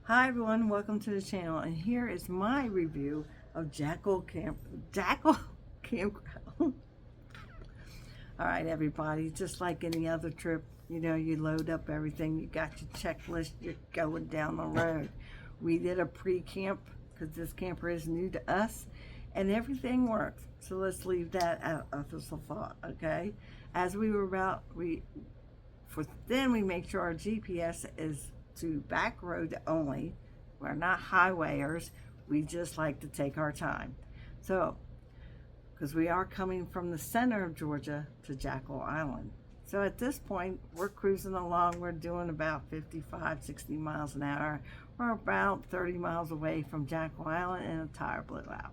Hi everyone, welcome to the channel, and here is my review of Jackal Campground. Alright everybody, just like any other trip, you load up everything, you got your checklist, you're going down the road. We did a pre-camp, because this camper is new to us, and everything works. So let's leave that out of the thought, okay? As we were about, then we make sure our GPS is to back road only. We're not highwayers. We just like to take our time. So, because we are coming from the center of Georgia to Jackal Island. So at this point, we're cruising along. We're doing about 55, 60 miles an hour. We're about 30 miles away from Jackal Island, and a tire blew out.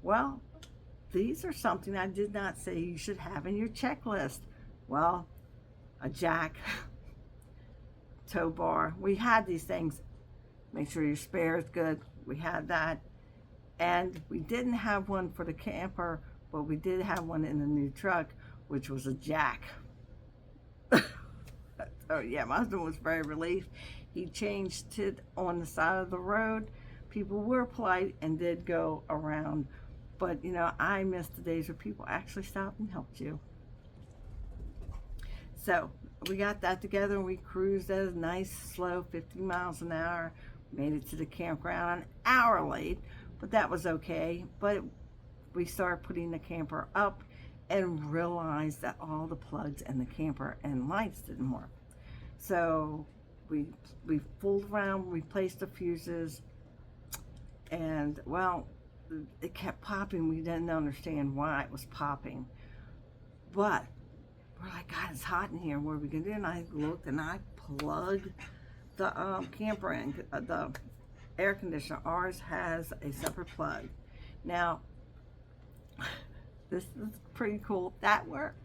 Well, these are something I did not say you should have in your checklist. Well, a jack, tow bar. We had these things. Make sure your spare is good. We had that. And we didn't have one for the camper, but we did have one in the new truck, which was a jack. Oh yeah, my husband was very relieved. He changed it on the side of the road. People were polite and did go around. But I miss the days where people actually stopped and helped you. So we got that together and we cruised at a nice slow 50 miles an hour. Made it to the campground an hour late, but that was okay. But we started putting the camper up and realized that all the plugs in the camper and lights didn't work. So we fooled around, replaced the fuses, and well, it kept popping. We didn't understand why it was popping, but we're like, God, it's hot in here. What are we gonna do? And I looked and I plugged the camper in, the air conditioner. Ours has a separate plug. Now, this is pretty cool. That worked.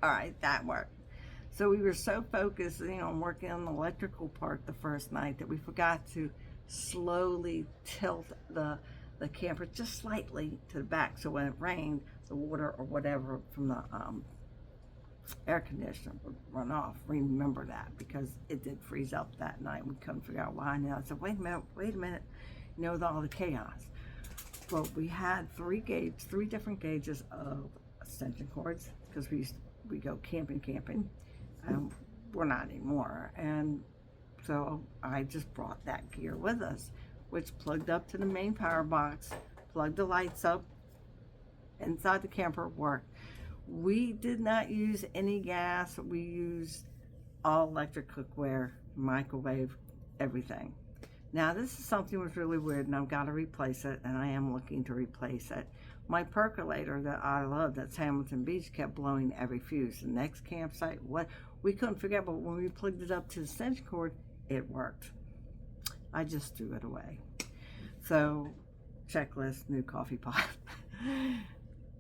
All right, that worked. So we were so focused, on working on the electrical part the first night that we forgot to slowly tilt the camper just slightly to the back, so when it rained, the water or whatever from the air conditioner would run off. Remember that, because it did freeze up that night. We couldn't figure out why. Now I said, wait a minute, with all the chaos. Well, we had three different gauges of extension cords, because we go camping. We're not anymore, and so I just brought that gear with us, which plugged up to the main power box, plugged the lights up inside the camper, worked. We did not use any gas. We used all electric cookware, microwave, everything. Now this is something that was really weird, and I've got to replace it, and I am looking to replace it. My percolator that I love, that's Hamilton Beach, kept blowing every fuse. The next campsite, we couldn't figure out, but when we plugged it up to the extension cord, it worked. I just threw it away. So, checklist, new coffee pot.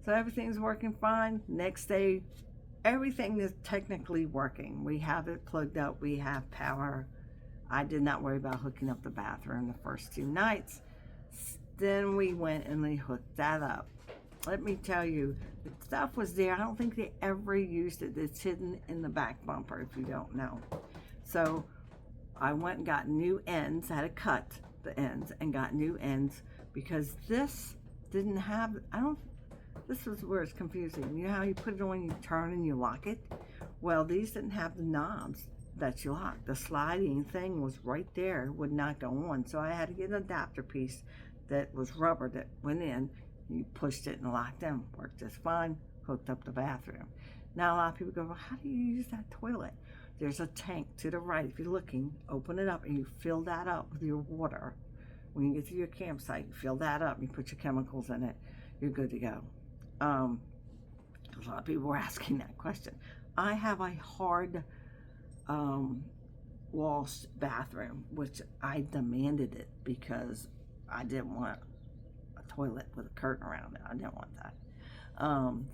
So everything's working fine. Next day, everything is technically working. We have it plugged up. We have power. I did not worry about hooking up the bathroom the first 2 nights. Then we went and we hooked that up. Let me tell you, the stuff was there. I don't think they ever used it. It's hidden in the back bumper, if you don't know. So I went and got new ends. I had to cut the ends and got new ends, because this didn't have, this is where it's confusing. You know how you put it on, you turn and you lock it? Well, these didn't have the knobs that you lock. The sliding thing was right there, would not go on. So I had to get an adapter piece that was rubber that went in. You pushed it and locked in. Worked just fine. Hooked up the bathroom. Now a lot of people go, well, how do you use that toilet? There's a tank to the right. If you're looking, open it up and you fill that up with your water. When you get to your campsite, you fill that up. You put your chemicals in it. You're good to go. A lot of people were asking that question. I have a hard wall bathroom, which I demanded it because I didn't want a toilet with a curtain around it. I didn't want that.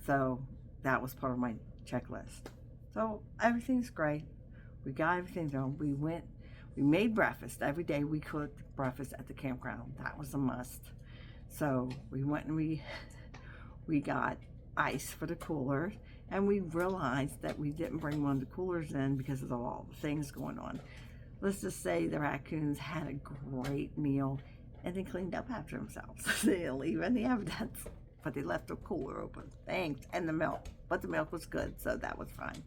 So that was part of my checklist. So everything's great. We got everything done. We made breakfast. Every day we cooked breakfast at the campground. That was a must. So we went and we got ice for the cooler, and we realized that we didn't bring one of the coolers in because of all the things going on. let's just say the raccoons had a great meal and they cleaned up after themselves. They didn't leave any evidence, but they left the cooler open. Thanks. And the milk. But the milk was good, so that was fine.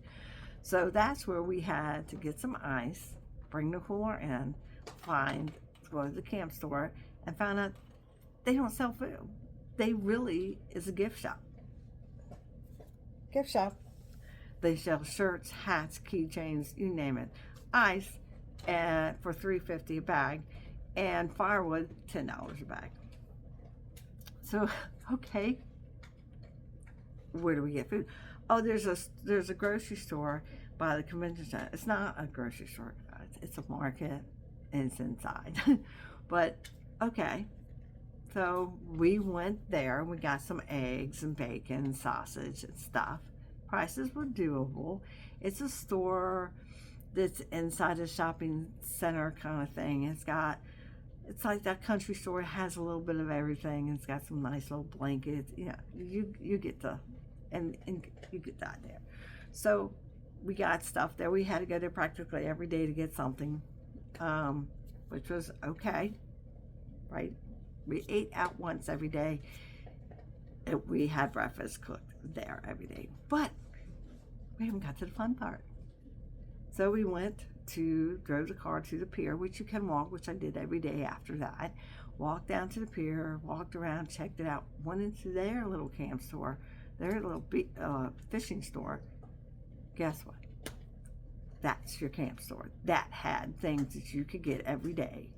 So that's where we had to get some ice, bring the cooler in, go to the camp store, and found out they don't sell food. They really is a gift shop. Gift shop. They sell shirts, hats, keychains, you name it. Ice and for $3.50 a bag, and firewood $10 a bag. So okay, where do we get food? Oh, there's a grocery store by the convention center. It's not a grocery store, guys. It's a market, and it's inside. But okay, so we went there. We got some eggs and bacon, and sausage and stuff. Prices were doable. It's a store that's inside a shopping center kind of thing. It's like that country store. It has a little bit of everything. It's got some nice little blankets. You know, you get the, and you get that there. So we got stuff there. We had to go there practically every day to get something, which was okay, right? We ate out once every day. We had breakfast cooked there every day, but we haven't got to the fun part. So we drove the car to the pier, which you can walk, which I did every day after that. Walked down to the pier, walked around, checked it out, went into their little camp store, their little fishing store. Guess what? That's your camp store. That had things that you could get every day.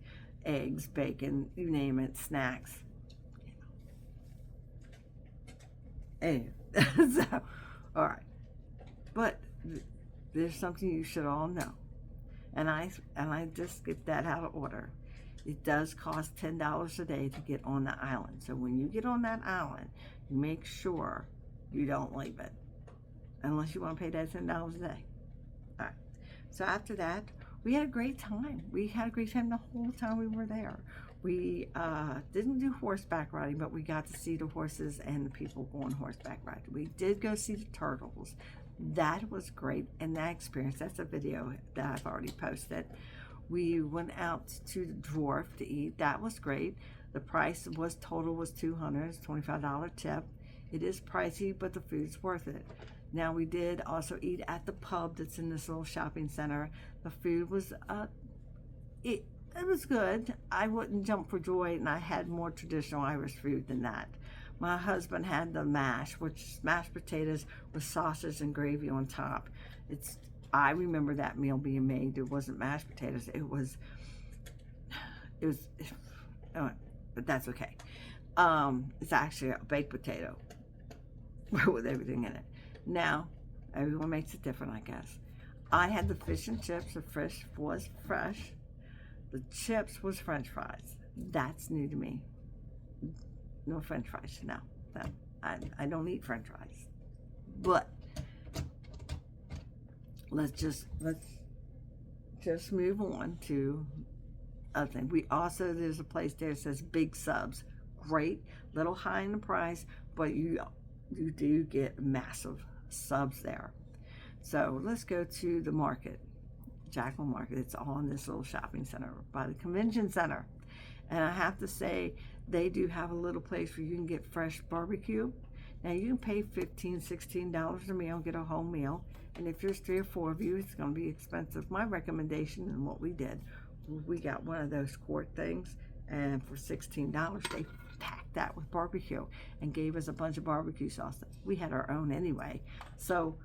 Eggs, bacon, you name it, snacks. Anyway, so, all right. But there's something you should all know. And I just get that out of order. It does cost $10 a day to get on the island. So when you get on that island, make sure you don't leave it. Unless you want to pay that $10 a day. All right. So after that, we had a great time. We had a great time the whole time we were there. We didn't do horseback riding, but we got to see the horses and the people going horseback riding. We did go see the turtles. That was great, and that experience, that's a video that I've already posted. We went out to the Dwarf to eat. That was great. The price total was $200, it's $25 tip. It is pricey, but the food's worth it. Now we did also eat at the pub that's in this little shopping center. The food was it was good. I wouldn't jump for joy, and I had more traditional Irish food than that. My husband had the mash, which is mashed potatoes with sausage and gravy on top. I remember that meal being made. It wasn't mashed potatoes. It was, but that's okay. It's actually a baked potato with everything in it. Now, everyone makes it different, I guess. I had the fish and chips. The fish was fresh. The chips was French fries. That's new to me. No French fries, no. I don't eat French fries. But let's just move on to other thing. There's a place there that says Big Subs. Great, little high in the price, but you do get massive subs there. So let's go to the market, Jackal Market. It's all in this little shopping center by the convention center. And I have to say, they do have a little place where you can get fresh barbecue. Now you can pay $15, $16 a meal, get a whole meal. And if there's 3 or 4 of you, it's going to be expensive. My recommendation and what we did, we got one of those quart things, and for $16, they packed that with barbecue and gave us a bunch of barbecue sauce. We had our own anyway. So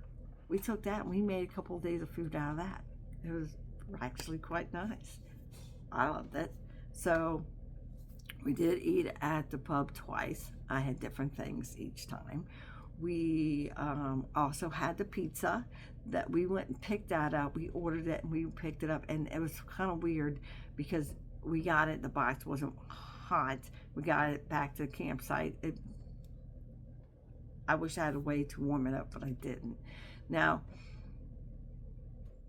we took that and we made a couple of days of food out of that. It was actually quite nice. I loved it. So we did eat at the pub twice. I had different things each time. We also had the pizza that we went and picked that up. We ordered it and we picked it up, and it was kind of weird because we got it, the box wasn't hot. We got it back to the campsite. I wish I had a way to warm it up, but I didn't. Now,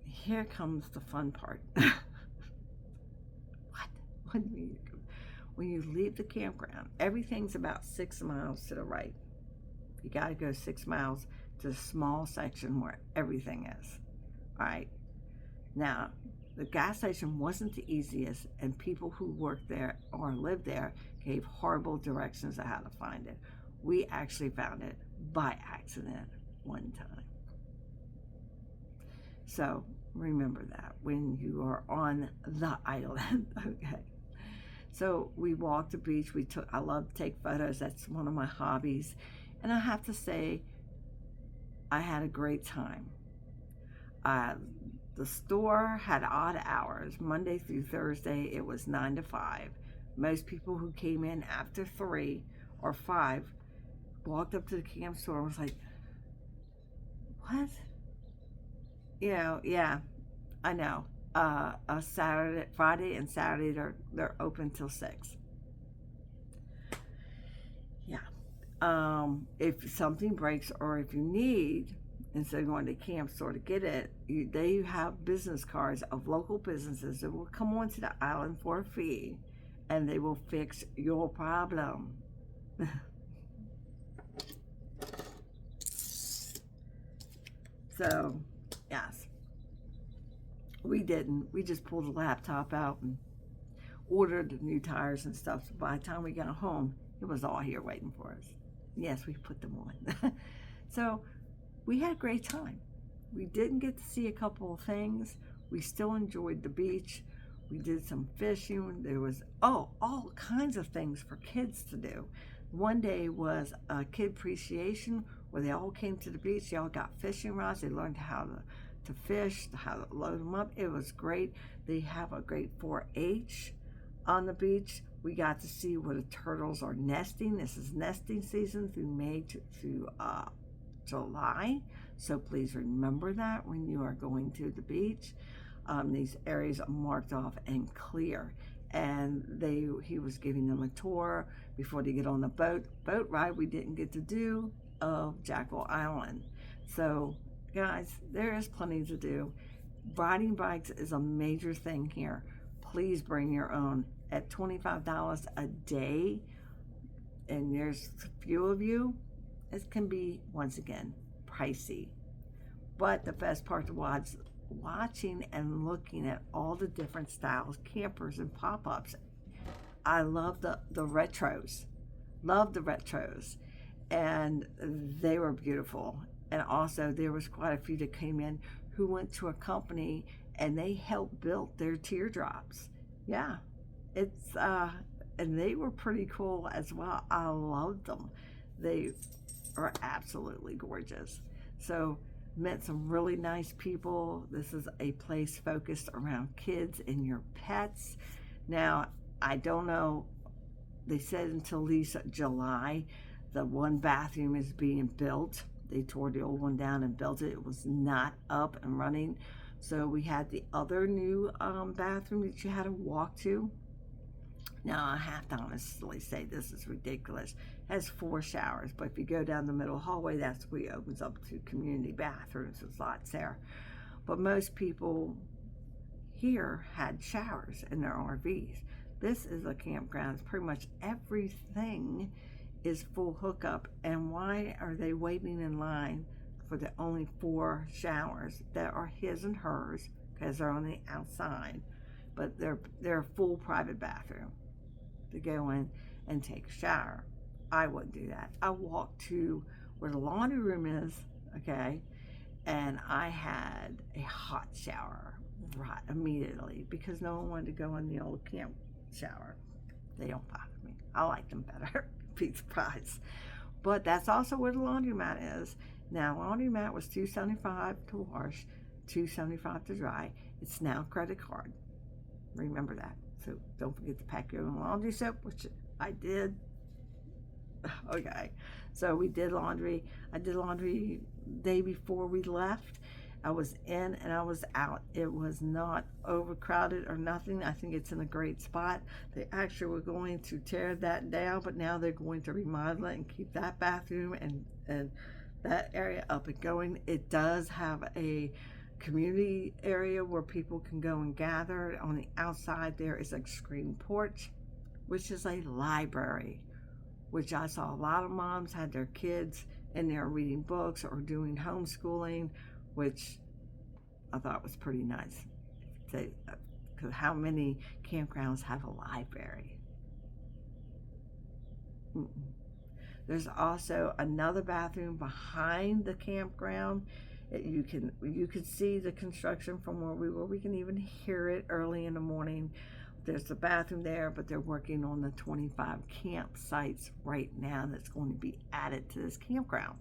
here comes the fun part. When you leave the campground, everything's about 6 miles to the right. You got to go 6 miles to the small section where everything is. All right. Now, The gas station wasn't the easiest, and people who worked there or lived there gave horrible directions on how to find it. We actually found it by accident one time. So remember that when you are on the island. Okay. So we walked the beach. I love to take photos. That's one of my hobbies. And I have to say, I had a great time. The store had odd hours. Monday through Thursday, it was 9 to 5. Most people who came in after 3 or 5 walked up to the camp store and was like, what? Yeah, I know. Friday and Saturday, they're open till 6. Yeah. If something breaks or if you need, instead of going to the camp store to get it, they have business cards of local businesses that will come onto the island for a fee, and they will fix your problem. So, yes. We didn't. We just pulled the laptop out and ordered new tires and stuff. So by the time we got home, it was all here waiting for us. Yes, we put them on. So we had a great time. We didn't get to see a couple of things. We still enjoyed the beach. We did some fishing. There was, all kinds of things for kids to do. One day was a kid appreciation where they all came to the beach. They all got fishing rods. They learned how to fish, how to load them up. It was great. They have a great 4-H on the beach. We got to see where the turtles are nesting. This is nesting season through May to July. So please remember that when you are going to the beach. These areas are marked off and clear. And he was giving them a tour before they get on the boat ride we didn't get to do of Jackal Island. So guys, there is plenty to do. Riding bikes is a major thing here. Please bring your own. At $25 a day, and there's a few of you, it can be, once again, pricey. But the best part to watching and looking at all the different styles, campers and pop-ups. I love the retros. Love the retros. And they were beautiful. And also there was quite a few that came in who went to a company and they helped build their teardrops. Yeah. It's and they were pretty cool as well. I loved them. They are absolutely gorgeous. So met some really nice people. This is a place focused around kids and your pets. Now, I don't know, they said until at least July, the one bathroom is being built. They tore the old one down and built it. It was not up and running. So we had the other new bathroom that you had to walk to. Now, I have to honestly say this is ridiculous. It has 4 showers, but if you go down the middle hallway, that's where it opens up to community bathrooms. There's lots there. But most people here had showers in their RVs. This is a campground. It's pretty much everything is full hookup. And why are they waiting in line for the only 4 showers that are his and hers, because they're on the outside, but they're a full private bathroom to go in and take a shower? I wouldn't do that. I walked to where the laundry room is, okay, and I had a hot shower right immediately because no one wanted to go in the old camp shower. They don't bother me. I like them better. Be surprised. But that's also where the laundromat is. Now, laundromat was $2.75 to wash, $2.75 to dry. It's now credit card. Remember that. So don't forget to pack your own laundry soap, which I did. Okay, so we did laundry. I did laundry day before we left. I was in and I was out. It was not overcrowded or nothing. I think it's in a great spot. They actually were going to tear that down, but now they're going to remodel it and keep that bathroom and that area up and going. It does have a community area where people can go and gather. On the outside there is a screen porch, which is a library, which I saw a lot of moms had their kids in there reading books or doing homeschooling, which I thought was pretty nice. because how many campgrounds have a library? Mm-mm. There's also another bathroom behind the campground. You can see the construction from where we were. We can even hear it early in the morning. There's the bathroom there, but they're working on the 25 campsites right now that's going to be added to this campground.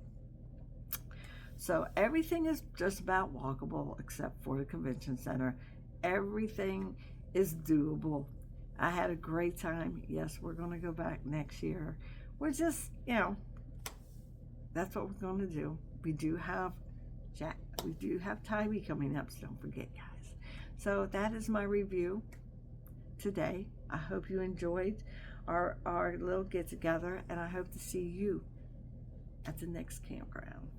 So everything is just about walkable except for the convention center. Everything is doable. I had a great time. Yes, we're going to go back next year. We're just, that's what we're going to do. We do have Tybee coming up, so don't forget, guys. So that is my review today. I hope you enjoyed our little get together, and I hope to see you at the next campground.